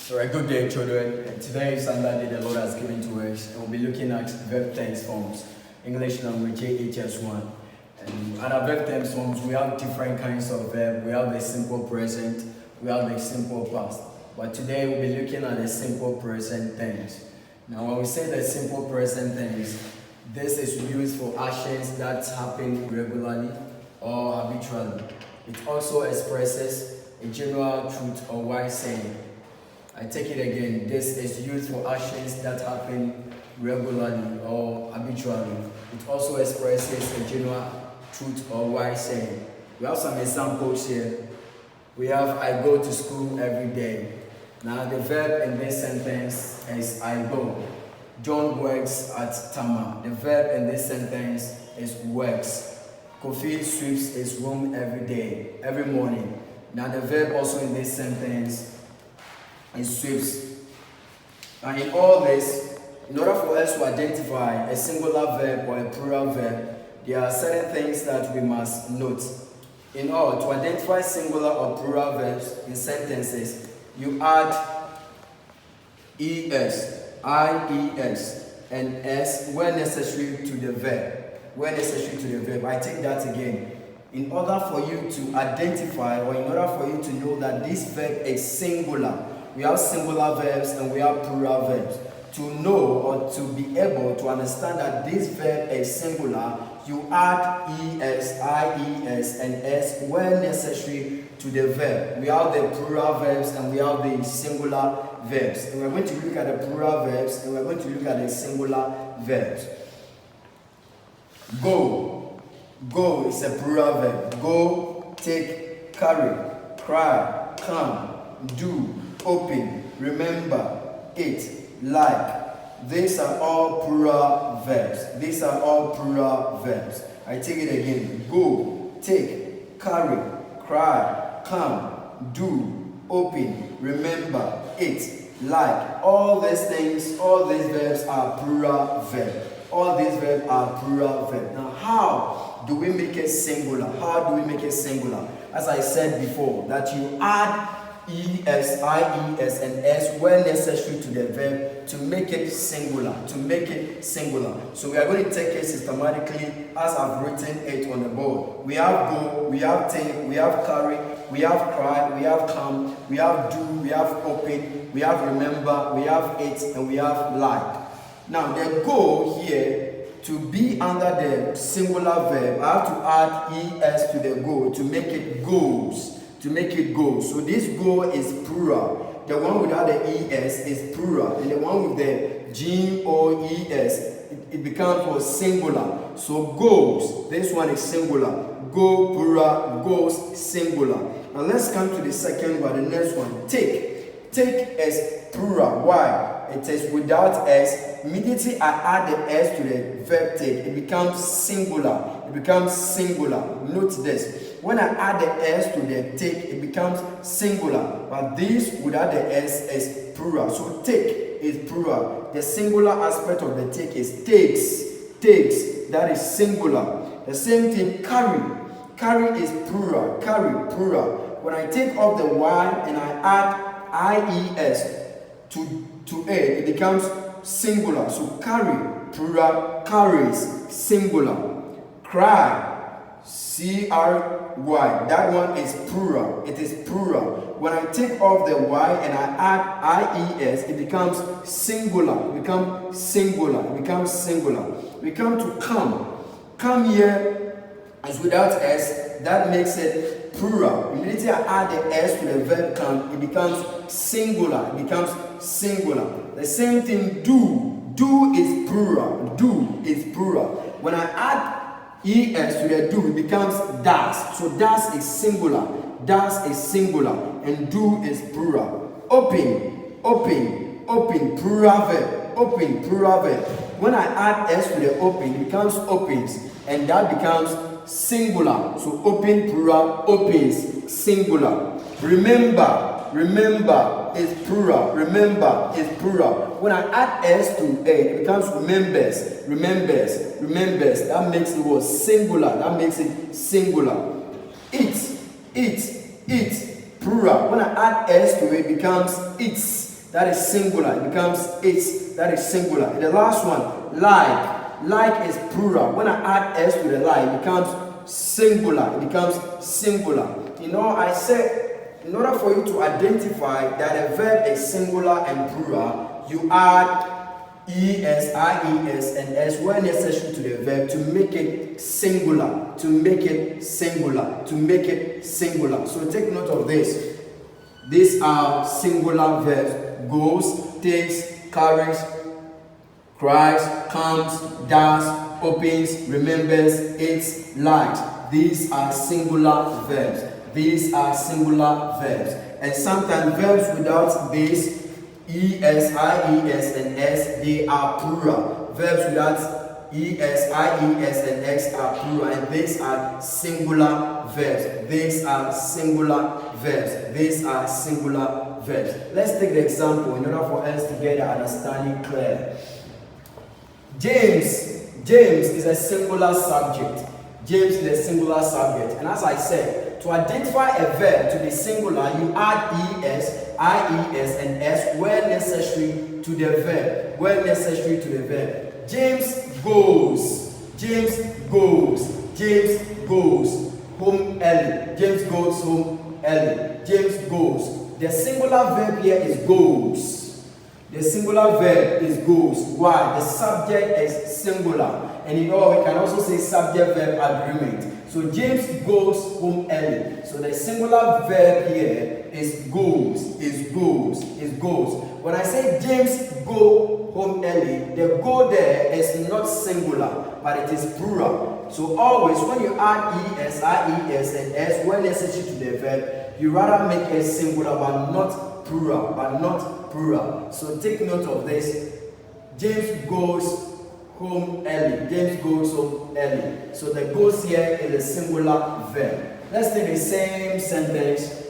So a good day, children. And today is Sunday the Lord has given to us, and we'll be looking at verb tense forms, English language Jhs One. And under verb tense forms, we have different kinds of verb. We have the simple present, we have the simple past. But today we'll be looking at the simple present tense. Now, when we say the simple present tense, this is used for actions that happen regularly or habitually. It also expresses a general truth or wise saying. I take it again. This is used for actions that happen regularly or habitually. It also expresses a general truth or wise saying. We have some examples here. We have I go to school every day. Now the verb in this sentence is I go. John works at Tama. The verb in this sentence is works. Kofi sweeps his room every day, every morning. Now the verb also in this sentence is sweeps. And in all this, in order for us to identify a singular verb or a plural verb, there are certain things that we must note. In order to identify singular or plural verbs in sentences, you add es, ies, and s where necessary to the verb. Where necessary to the verb. I take that again. In order for you to identify, or in order for you to know that this verb is singular, we have singular verbs and we have plural verbs. To know or to be able to understand that this verb is singular, you add es, ies, and s where necessary to the verb. We have the plural verbs and we have the singular verbs. And we're going to look at the plural verbs and we're going to look at the singular verbs. Go. Go is a plural verb. Go, take, carry, cry, come, do, open, remember, eat, like. These are all plural verbs. These are all plural verbs. I take it again. Go, take, carry, cry, come, do, open, remember, eat, like. All these things, all these verbs are plural verbs. All these verbs are plural verbs. Now, how do we make it singular? How do we make it singular? As I said before, that you add es, ies, and s where necessary to the verb to make it singular. To make it singular. So we are going to take it systematically as I've written it on the board. We have go, we have take, we have carry, we have cry, we have come, we have do, we have open, we have remember, we have eat, and we have like. Now the go here, to be under the singular verb, I have to add es to the go to make it goes. To make it go. So this go is plural. The one without the es is plural. And the one with the G-O-E-S, it becomes singular. So goes, this one is singular. Go plural, goes singular. Now let's come to the second one, the next one. Take. Take is plural. Why? It is without s. Immediately I add the s to the verb take, it becomes singular. It becomes singular. Note this. When I add the s to the take, it becomes singular. But this without the s is plural. So take is plural. The singular aspect of the take is takes. Takes. That is singular. The same thing, carry. Carry is plural. Carry, plural. When I take off the y and I add ies to a, it becomes singular. So carry, plural, carries, singular. Cry, C-R-Y, that one is plural. It is plural. When I take off the y and I add I-E-S, it becomes singular. It becomes singular. It becomes singular. We come to come. Come here is without s. That makes it plural. Immediately I add the s to the verb come, it becomes singular. It becomes singular. The same thing, do. Do is plural. Do is plural. When I add es to the do, it becomes das. So das is singular. Das is singular. And do is plural. Open. Open. Open. Plural verb. Open. Plural verb. When I add s to the open, it becomes opens. And that becomes singular. So open plural, opens singular. Remember. Remember is plural. Remember is plural. When I add s to a, it becomes remembers. Remembers. Remembers. That makes the word singular. That makes it singular. Eat. Eat. Eat. Plural. When I add s to it, it becomes eats. that is singular. It becomes its, that is singular. And the last one, like. Like is plural. When I add s to the like, it becomes singular. It becomes singular. You know, I said, in order for you to identify that a verb is singular and plural, you add es, ies, and s when necessary to the verb to make it singular. To make it singular. To make it singular. So take note of this. These are singular verbs. Goes, takes, carries, cries, comes, does, opens, remembers, eats, likes. These are singular verbs. These are singular verbs. And sometimes verbs without this, es, ies, and s, they are plural. Verbs without es, ies, and x are plural. And these are singular verbs. These are singular verbs. These are singular verbs. Let's take the example in order for us to get the understanding clear. James is a singular subject. James is a singular subject. And as I said, to identify a verb to be singular, you add es, ies, and s where necessary to the verb. Where necessary to the verb. James goes. James goes. James goes home early. James goes home early. James goes. The singular verb here is goes. The singular verb is goes. Why? The subject is singular. And you know, we can also say subject-verb agreement. So James goes home early. So the singular verb here is goes, is goes, is goes. When I say James go home early, the go there is not singular, but it is plural. So always when you add es, ies, and s when necessary to the verb, you rather make it singular but not plural, plural. So take note of this. James goes home early. James goes home early. So the goes here is a singular verb. Let's take the same sentence.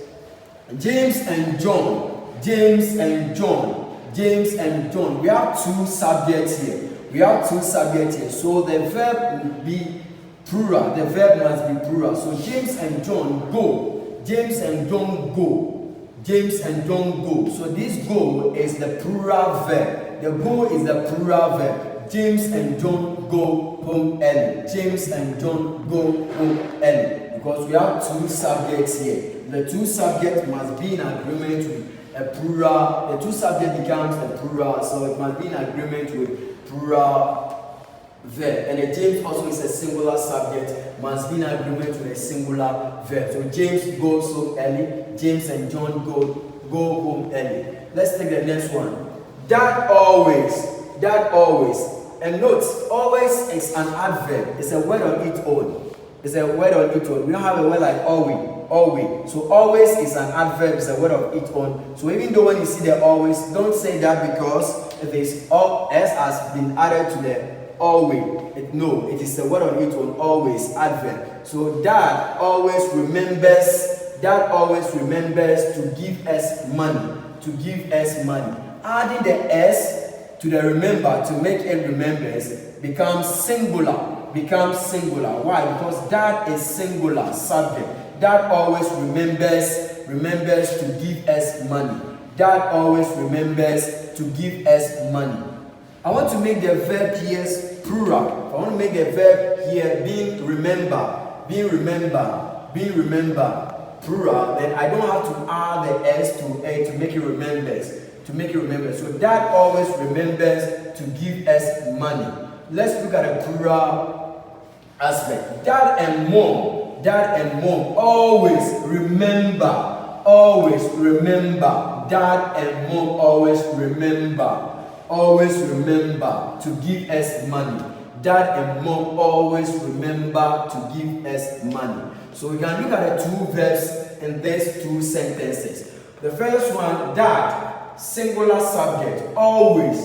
James and John. James and John. James and John. We have two subjects here. We have two subjects here. So the verb will be plural. The verb must be plural. So James and John go. James and John go. James and John go. So this go is the plural verb. The go is the plural verb. James and John go home early. James and John go home early. Because we have two subjects here. The two subjects must be in agreement with a plural. The two subject becomes a plural. So it must be in agreement with plural verb. And the James also is a singular subject. Must be in agreement with a singular verb. So James goes home early. James and John go home early. Let's take the next one. That always. And note, always is an adverb. It's a word on its own. It's a word on its own. We don't have a word like always. So always is an adverb. It's a word of its own. So even though when you see the always, don't say that because it is all s has been added to the always. No, it is a word on its own. Always adverb. So that always remembers. That always remembers to give us money. To give us money. Adding the s to the remember to make it remembers becomes singular. Why? Because that is singular subject. That always remembers to give us money. That always remembers to give us money. I want to make the verb here plural. I want to make the verb here being remember, plural. Then I don't have to add the s to a to make it remembers. So that always remembers to give us money. Let's look at a plural aspect. Dad and mom always remember. Dad and mom always remember to give us money. Dad and mom always remember to give us money. So we can look at the two verbs in these two sentences. The first one, dad, singular subject, always,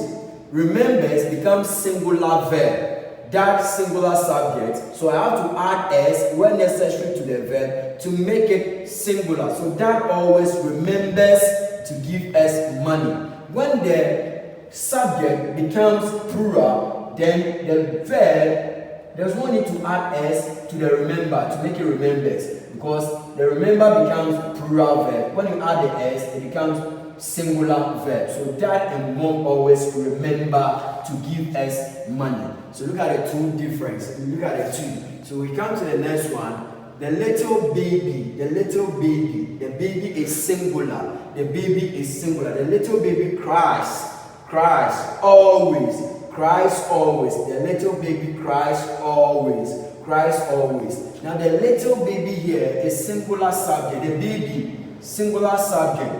remembers becomes singular verb. That singular subject, so I have to add s when necessary to the verb to make it singular. So that always remembers to give us money. When the subject becomes plural, then the verb, there's no need to add s to the remember to make it remembers, because the remember becomes plural verb. When you add the s, it becomes singular verb. So dad and mom always remember to give us money. So look at the two difference. Look at the two. So we come to the next one. The little baby, the baby is singular. The baby is singular. The little baby cries always. The little baby cries always. Now the little baby here is singular subject. The baby, singular subject.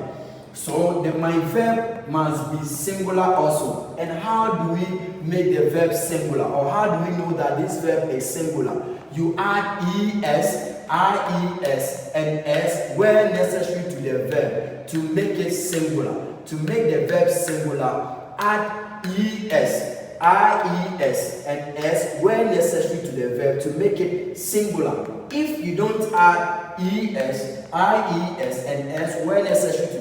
So my verb must be singular also. And how do we make the verb singular? Or how do we know that this verb is singular? You add es, ies, and s where necessary to the verb to make it singular. To make the verb singular, add es, ies, and s where necessary to the verb to make it singular. If you don't add es, ies, and s where necessary to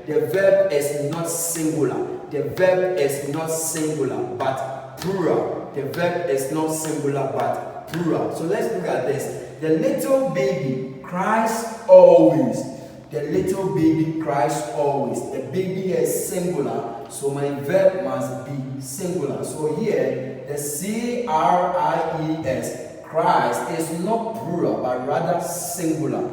the verb is not singular. The verb is not singular but plural. The verb is not singular but plural. So let's look at this. The little baby cries always. The little baby cries always. The baby is singular, so my verb must be singular. So here, the cries, cries, is not plural, but rather singular.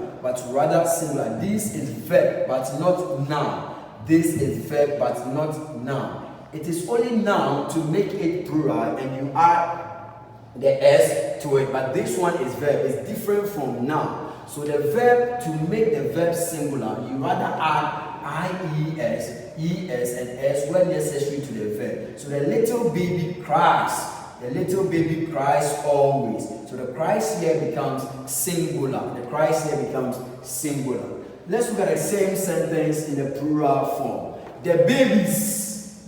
This is verb, but not noun. This is verb, but not noun. It is only noun to make it plural, and you add the s to it. But this one is verb. It's different from noun. So the verb, to make the verb singular, you rather add ies, es, and s where necessary to the verb. So the little baby cries. The little baby cries always. So the cries here becomes singular. Let's look at the same sentence in the plural form. The babies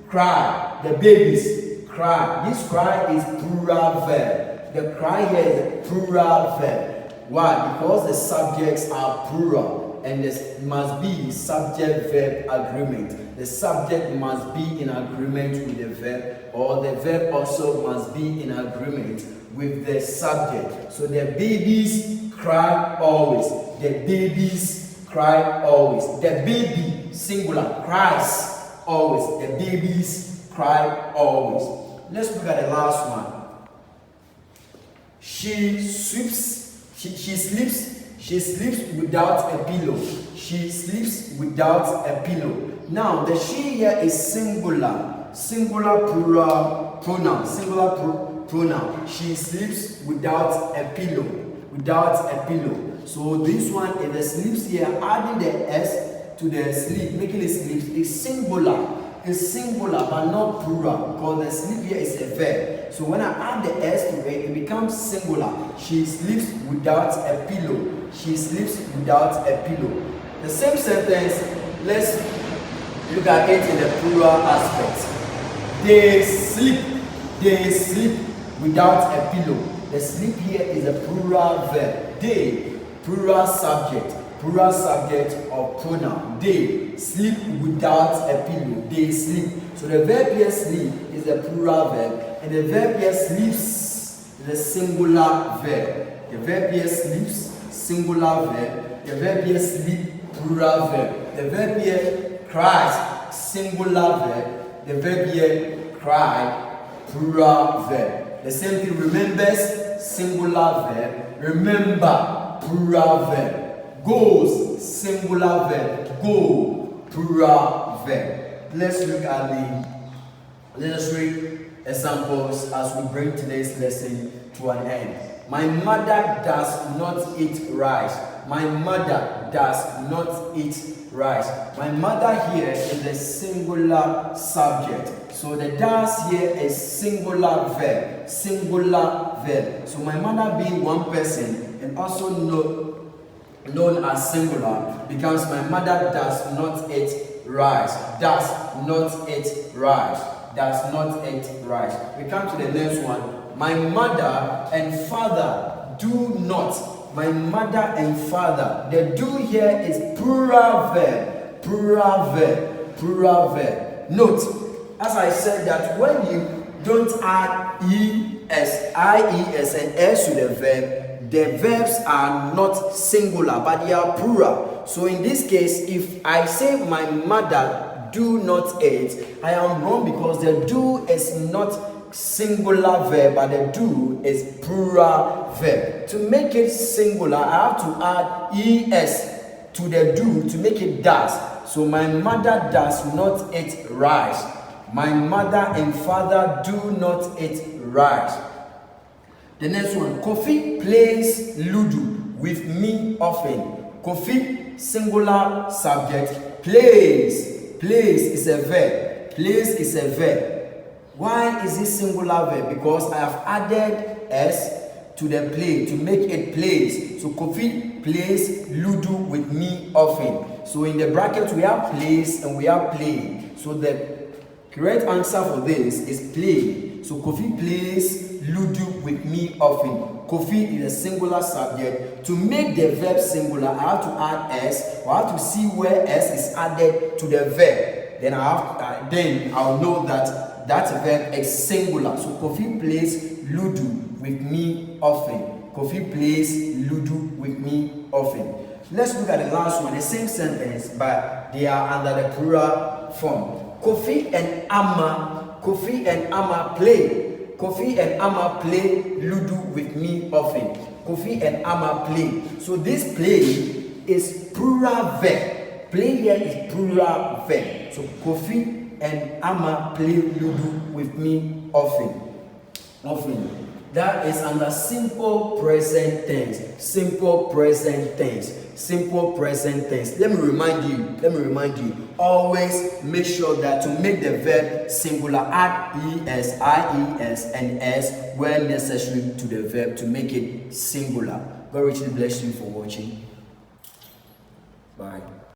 cry. The babies cry. This cry is plural verb. The cry here is a plural verb. Why? Because the subjects are plural and there must be subject-verb agreement. The subject must be in agreement with the verb, or the verb also must be in agreement with the subject. So the babies cry always. The babies cry always. The baby, singular, cries always. The babies cry always. Let's look at the last one. She sleeps without a pillow. She sleeps without a pillow. Now the she here is singular plural pronoun. She sleeps without a pillow. So this one is the sleeps here, adding the s to the sleep, making it sleeps is singular. Is singular but not plural, because the sleep here is a verb. So when I add the s to it, it becomes singular. She sleeps without a pillow. She sleeps without a pillow. The same sentence, let's look at it in the plural aspect. They sleep without a pillow. The sleep here is a plural verb. They, plural subject of pronoun. They sleep without a pillow. They sleep. So the verb here sleep is a plural verb, and the verb here sleeps is a singular verb. The verb here sleeps, singular verb. The verb here sleep, plural verb. The verb here cries, singular verb. The verb here cry, plural verb. The same thing, remembers, singular verb. Remember, plural verb. Goes, singular verb. Go, plural verb. Let's look at let's read examples as we bring today's lesson to an end. My mother does not eat rice. My mother does not eat rice. My mother here is a singular subject. So the does here is singular verb. So my mother being one person and also known as singular becomes my mother does not eat rice. Does not eat rice. We come to the next one. My mother and father do not. My mother and father. The do here is plural verb. Note, as I said, that when you don't add es, and s to the verb, the verbs are not singular, but they are plural. So in this case, if I say my mother do not eat, I am wrong because the do is not singular verb, but the do is plural verb. To make it singular, I have to add es to the do to make it does. So my mother does not eat rice. My mother and father do not eat rice. The next one, Kofi plays Ludo with me often. Kofi, singular subject, plays. Plays is a verb. Plays is a verb. Why is it singular verb? Because I have added s to the play to make it plays. So Kofi plays Ludo with me often. So in the bracket we have plays and we have play. So the correct answer for this is play. So Kofi plays Ludo with me often. Kofi is a singular subject. To make the verb singular, I have to add s. I have to see where s is added to the verb. Then I'll know that that verb is singular. So Kofi plays Ludo with me often. Kofi plays Ludo with me often. Let's look at the last one. The same sentence, but they are under the plural form. Kofi and Amma play. Kofi and Amma play Ludo with me often. Kofi and Amma play. So this play is plural verb. Play here is plural verb. So Kofi and Amma play Ludo with me often. Often. That is under simple present tense. Simple present tense. Simple present tense. Let me remind you. Always make sure that to make the verb singular, add es, ies, and s where necessary to the verb to make it singular. God richly bless you for watching. Bye.